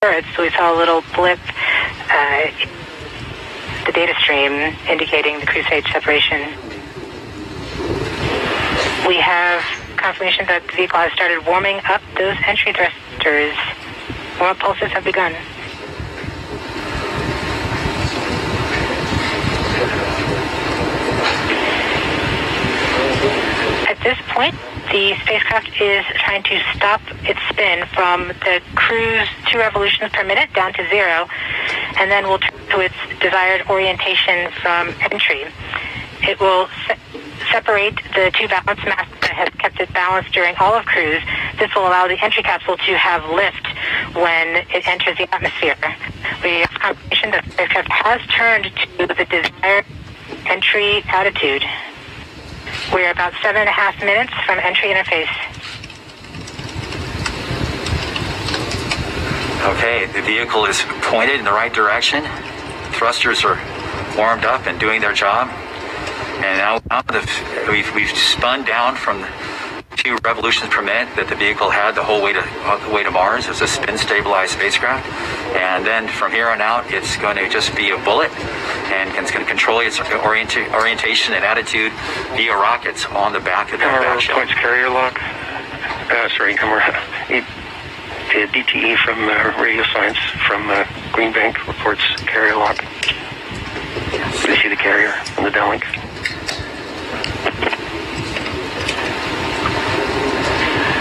Earth. So we saw a little blip, the data stream indicating the cruise stage separation. We have confirmation that the vehicle has started warming up those entry thrusters. Warm-up pulses have begun. At this point, the spacecraft is trying to stop its spin from the cruise 2 revolutions per minute down to 0, and then will turn to its desired orientation from entry. It will separate the 2 balance masses that have kept it balanced during all of cruise. This will allow the entry capsule to have lift when it enters the atmosphere. We have confirmation that the spacecraft has turned to the desired entry attitude. We're about 7.5 minutes from entry interface. Okay, the vehicle is pointed in the right direction. Thrusters are warmed up and doing their job. And now we've spun down from the 2 revolutions per minute that the vehicle had the whole way to Mars. It's a spin-stabilized spacecraft. And then from here on out, it's going to just be a bullet, and it's going to control its orientation and attitude via rockets on the back of the back shell. Points carrier lock. DTE from Radio Science from Green Bank reports carrier lock. Do you see the carrier on the downlink?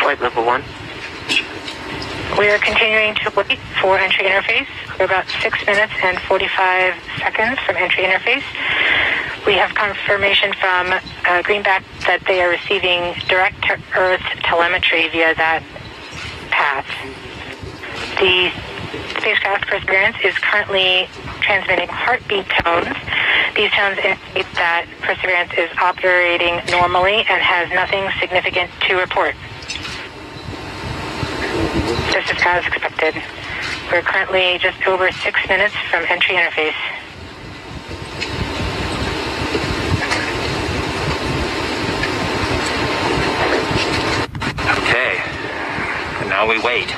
Flight level 1. We are continuing to wait for entry interface. We're about 6 minutes and 45 seconds from entry interface. We have confirmation from Greenback that they are receiving direct-to-Earth telemetry via that path. The spacecraft Perseverance is currently transmitting heartbeat tones. These tones indicate that Perseverance is operating normally and has nothing significant to report. Just as expected. We're currently just over 6 minutes from entry interface. Okay, and now we wait.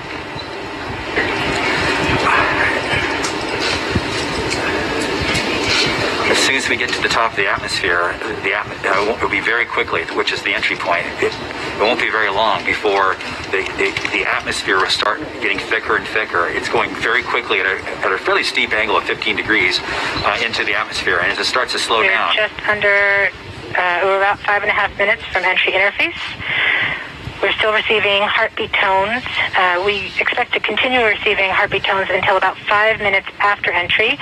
As soon as we get to the top of the atmosphere, it will be very quickly, which is the entry point. It won't be very long before the atmosphere will start getting thicker and thicker. It's going very quickly at a fairly steep angle of 15 degrees into the atmosphere, and as it starts to slow down. We're just under, we're about 5.5 minutes from entry interface. We're still receiving heartbeat tones. We expect to continue receiving heartbeat tones until about 5 minutes after entry.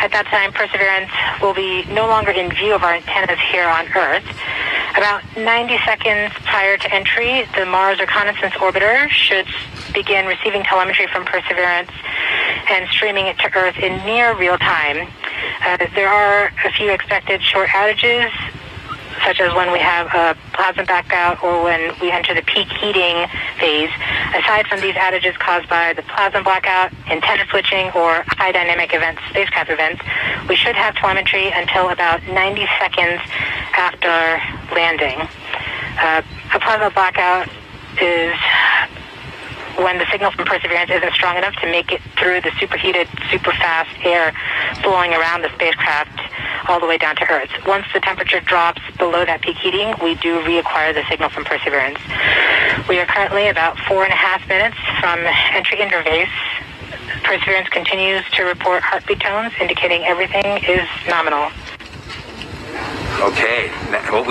At that time, Perseverance will be no longer in view of our antennas here on Earth. About 90 seconds prior to entry, the Mars Reconnaissance Orbiter should begin receiving telemetry from Perseverance and streaming it to Earth in near real time. There are a few expected short outages, such as when we have a plasma blackout or when we enter the peak heating phase. Aside from these outages caused by the plasma blackout, antenna switching, or high dynamic events, spacecraft events, we should have telemetry until about 90 seconds after landing. A plasma blackout is when the signal from Perseverance isn't strong enough to make it through the superheated, super fast air blowing around the spacecraft all the way down to Earth. Once the temperature drops below that peak heating, we do reacquire the signal from Perseverance. We are currently about 4.5 minutes from entry interface. Perseverance continues to report heartbeat tones, indicating everything is nominal. Okay, what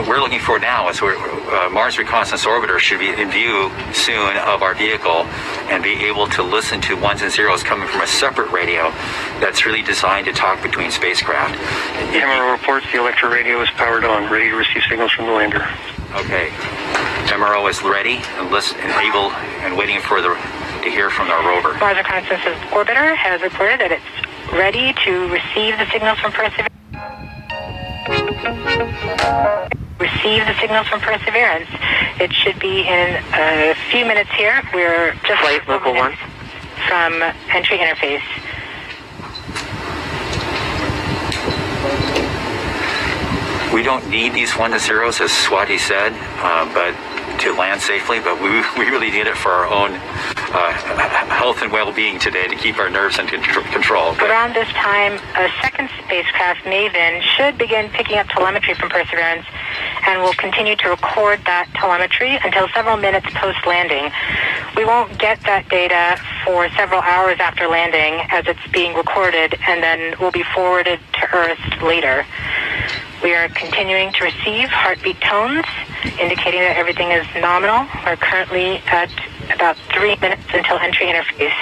we're looking for now is Mars Reconnaissance Orbiter should be in view soon of our vehicle and be able to listen to ones and zeros coming from a separate radio that's really designed to talk between spacecraft. MRO reports the electro radio is powered on, ready to receive signals from the lander. Okay, MRO is ready and able and waiting to hear from our rover. Mars Reconnaissance Orbiter has reported that it's ready to receive the signals from Perseverance. Receive the signals from Perseverance. It should be in a few minutes here. We're just Flight level 1 from entry interface. We don't need these 1 to 0s, as Swati said, but to land safely. But we really need it for our own health and well-being today to keep our nerves in control. But around this time, a second spacecraft, MAVEN, should begin picking up telemetry from Perseverance and will continue to record that telemetry until several minutes post-landing. We won't get that data for several hours after landing as it's being recorded, and then will be forwarded to Earth later. We are continuing to receive heartbeat tones, indicating that everything is nominal. We're currently at about 3 minutes until entry interface.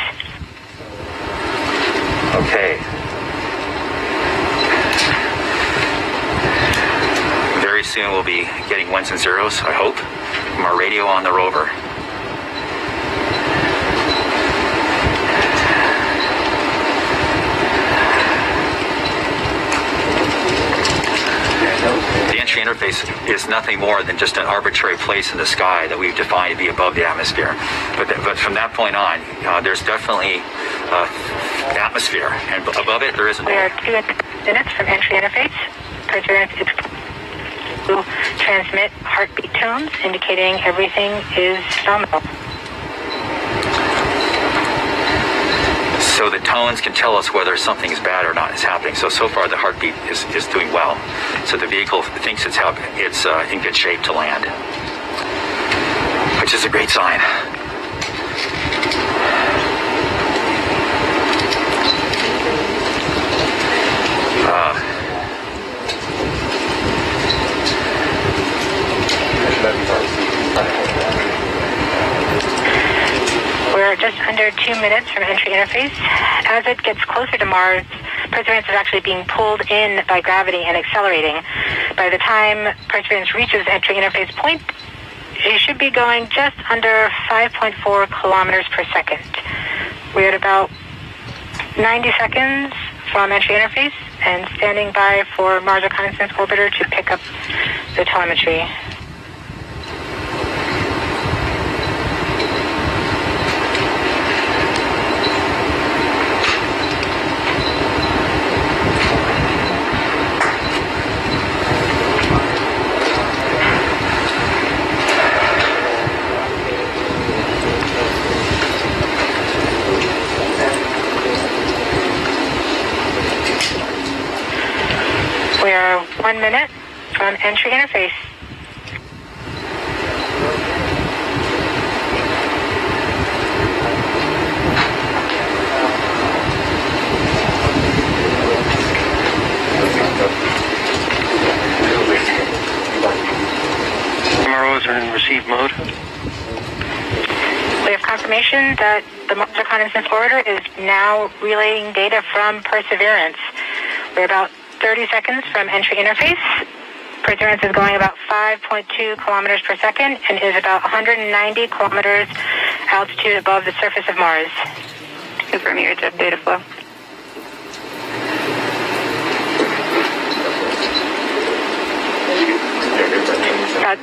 Okay. Very soon we'll be getting ones and zeros, I hope, from our radio on the rover. The entry interface is nothing more than just an arbitrary place in the sky that we've defined to be above the atmosphere. But from that point on, there's definitely atmosphere, and above it there isn't. We are 2 minutes from entry interface. Perseverance is to transmit heartbeat tones, indicating everything is nominal. So the tones can tell us whether something is bad or not is happening. So far the heartbeat is doing well. So the vehicle thinks it's in good shape to land, which is a great sign. We're just under 2 minutes from entry interface. As it gets closer to Mars, Perseverance is actually being pulled in by gravity and accelerating. By the time Perseverance reaches entry interface point, it should be going just under 5.4 kilometers per second. We're at about 90 seconds from entry interface and standing by for Mars Reconnaissance Orbiter to pick up the telemetry. We are 1 minute from entry interface. MROs are in receive mode. We have confirmation that the Mars Reconnaissance Orbiter is now relaying data from Perseverance. We're about 30 seconds from entry interface. Perseverance is going about 5.2 kilometers per second and is about 190 kilometers altitude above the surface of Mars. Confirm your data flow. About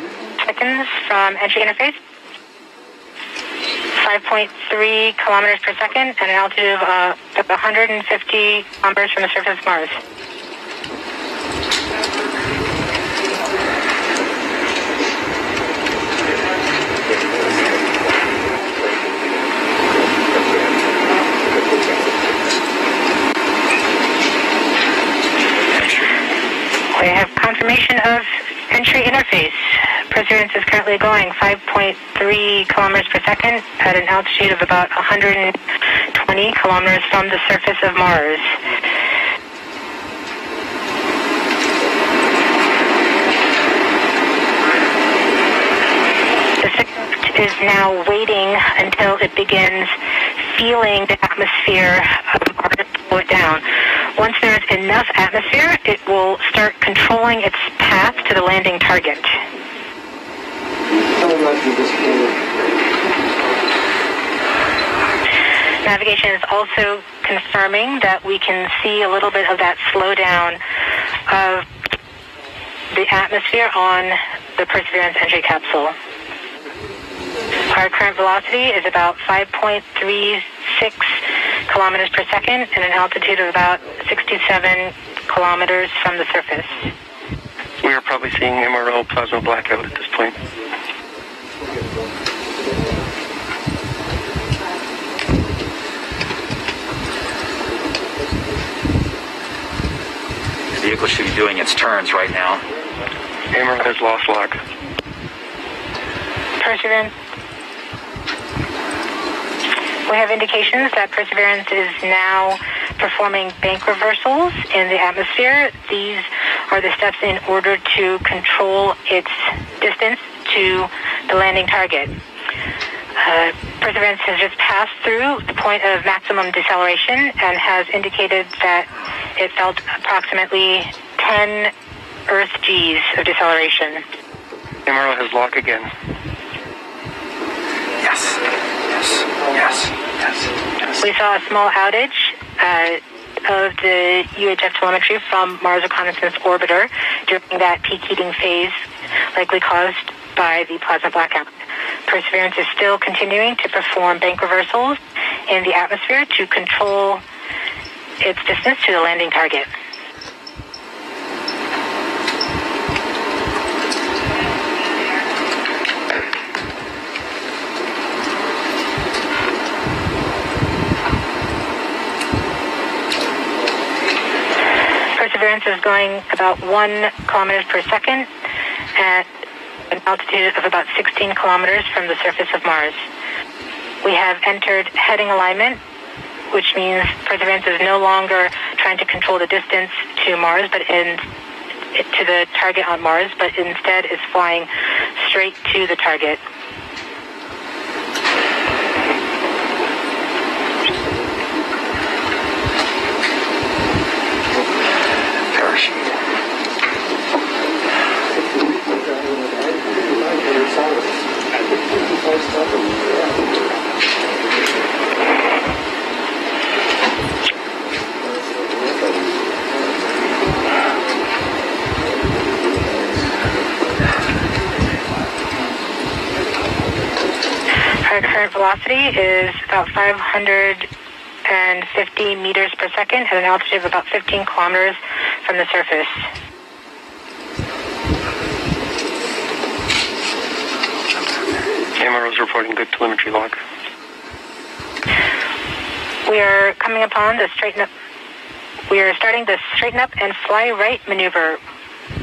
seconds from entry interface. 5.3 kilometers per second and an altitude of 150 kilometers from the surface of Mars. We have confirmation of entry interface. Perseverance is currently going 5.3 kilometers per second at an altitude of about 120 kilometers from the surface of Mars. The spacecraft is now waiting until it begins feeling the atmosphere of Mars slow it down. Once there's enough atmosphere, it will start controlling its path to the landing target. Navigation is also confirming that we can see a little bit of that slowdown of the atmosphere on the Perseverance entry capsule. Our current velocity is about 5.36 kilometers per second and an altitude of about 67 kilometers from the surface. We are probably seeing MRO plasma blackout at this point. vehicle should be doing its turns right now. Amarillo has lost lock. Perseverance. We have indications that Perseverance is now performing bank reversals in the atmosphere. These are the steps in order to control its distance to the landing target. Perseverance has just passed through the point of maximum deceleration and has indicated that it felt approximately 10 Earth Gs of deceleration. Amarillo has lock again. Yes. We saw a small outage of the UHF telemetry from Mars Reconnaissance Orbiter during that peak heating phase, likely caused by the plasma blackout. Perseverance is still continuing to perform bank reversals in the atmosphere to control its distance to the landing target. Perseverance is going about 1 kilometers per second at an altitude of about 16 kilometers from the surface of Mars. We have entered heading alignment, which means Perseverance is no longer trying to control the distance to Mars, but to the target on Mars, but instead is flying straight to the target. Our current velocity is about 550 meters per second at an altitude of about 15 kilometers from the surface. Amarillo's reporting good telemetry log. We are coming upon the straighten up. We are starting the straighten up and fly right maneuver,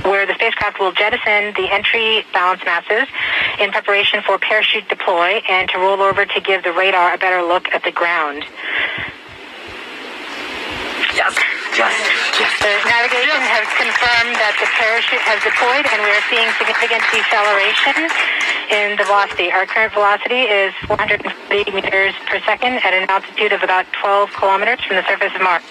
where the spacecraft will jettison the entry balance masses in preparation for parachute deploy and to roll over to give the radar a better look at the ground. Yes. The navigation has confirmed that the parachute has deployed, and we are seeing significant deceleration in the velocity. Our current velocity is 430 meters per second at an altitude of about 12 kilometers from the surface of Mars.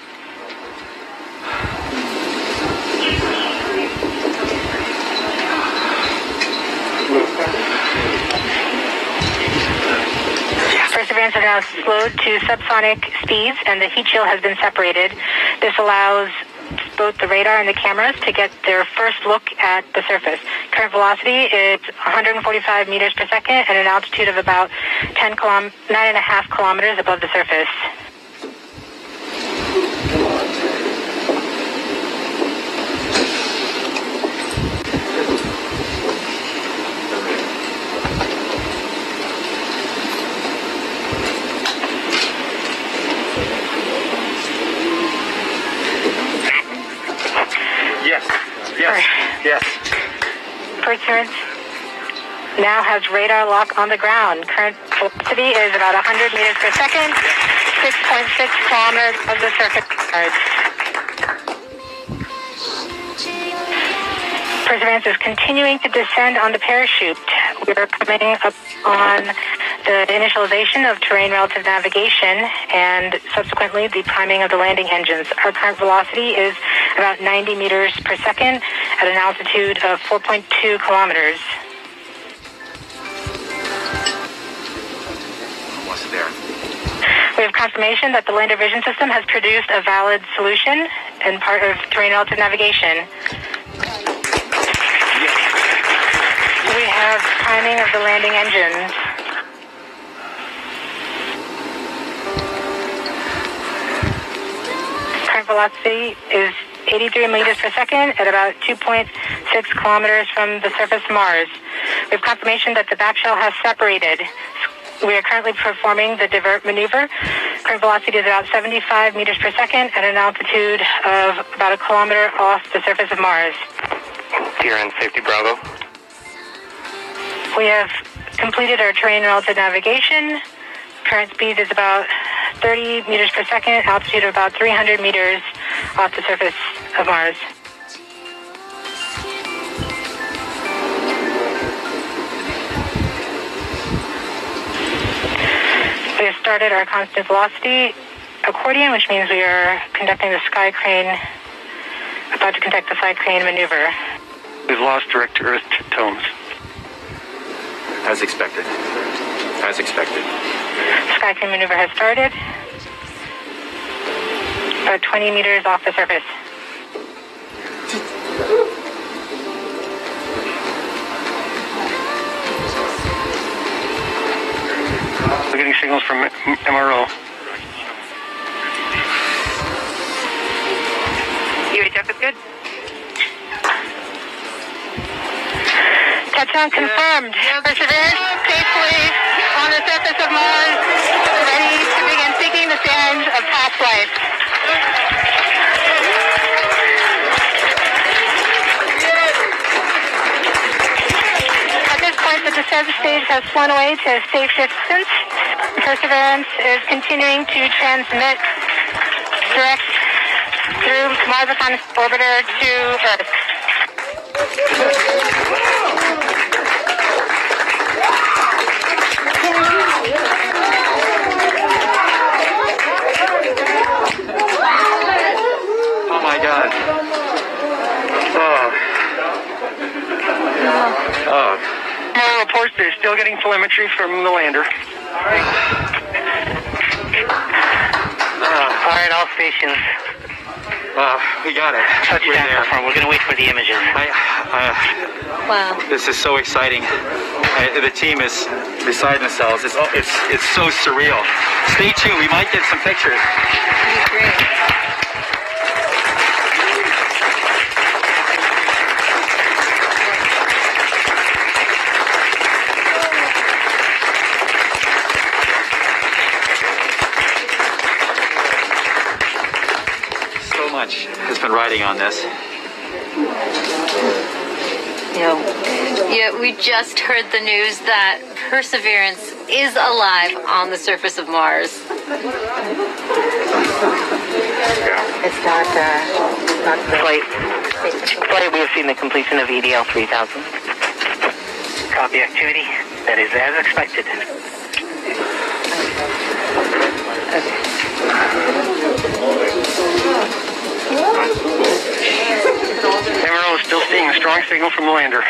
Perseverance is now slowed to subsonic speeds, and the heat shield has been separated. This allows both the radar and the cameras to get their first look at the surface. Current velocity is 145 meters per second at an altitude of about 9.5 kilometers above the surface. Yes. Perseverance now has radar lock on the ground. Current velocity is about 100 meters per second, 6.6 kilometers above the surface of Mars. Perseverance is continuing to descend on the parachute. We're coming up on the initialization of terrain relative navigation and subsequently the priming of the landing engines. Our current velocity is about 90 meters per second at an altitude of 4.2 kilometers. What's there? We have confirmation that the lander vision system has produced a valid solution and part of terrain relative navigation. We have timing of the landing engines. Current velocity is 83 meters per second at about 2.6 kilometers from the surface of Mars. We have confirmation that the back shell has separated. We are currently performing the divert maneuver Current velocity is about 75 meters per second at an altitude of about a kilometer off the surface of Mars. TRN Safety Bravo. We have completed our terrain relative navigation. Current speed is about 30 meters per second, altitude of about 300 meters off the surface of Mars. We have started our constant velocity accordion, which means we are conducting the sky crane, about to conduct the sky crane maneuver. We've lost direct Earth tones. As expected. As expected. Sky crane maneuver has started. About 20 meters off the surface. We're getting signals from MRO. UHF is good. Touchdown confirmed. Perseverance safely on the surface of Mars, ready to begin seeking the sands of past life. At this point, the descent stage has flown away to a safe distance. Perseverance is continuing to transmit direct through Mars Reconnaissance Orbiter to Earth. Oh my God. Oh. MRO reports they're still getting telemetry from the lander. All right, all stations. We got it. Touchdown confirmed. We're going to wait for the images. Wow. This is so exciting. The team is beside themselves. It's so surreal. Stay tuned. We might get some pictures. That'd be great. So much has been riding on this. Yeah, we just heard the news that Perseverance is alive on the surface of Mars. It's not Flight, we have seen the completion of EDL 3000. Copy activity. That is as expected. MRO is still seeing a strong signal from the lander.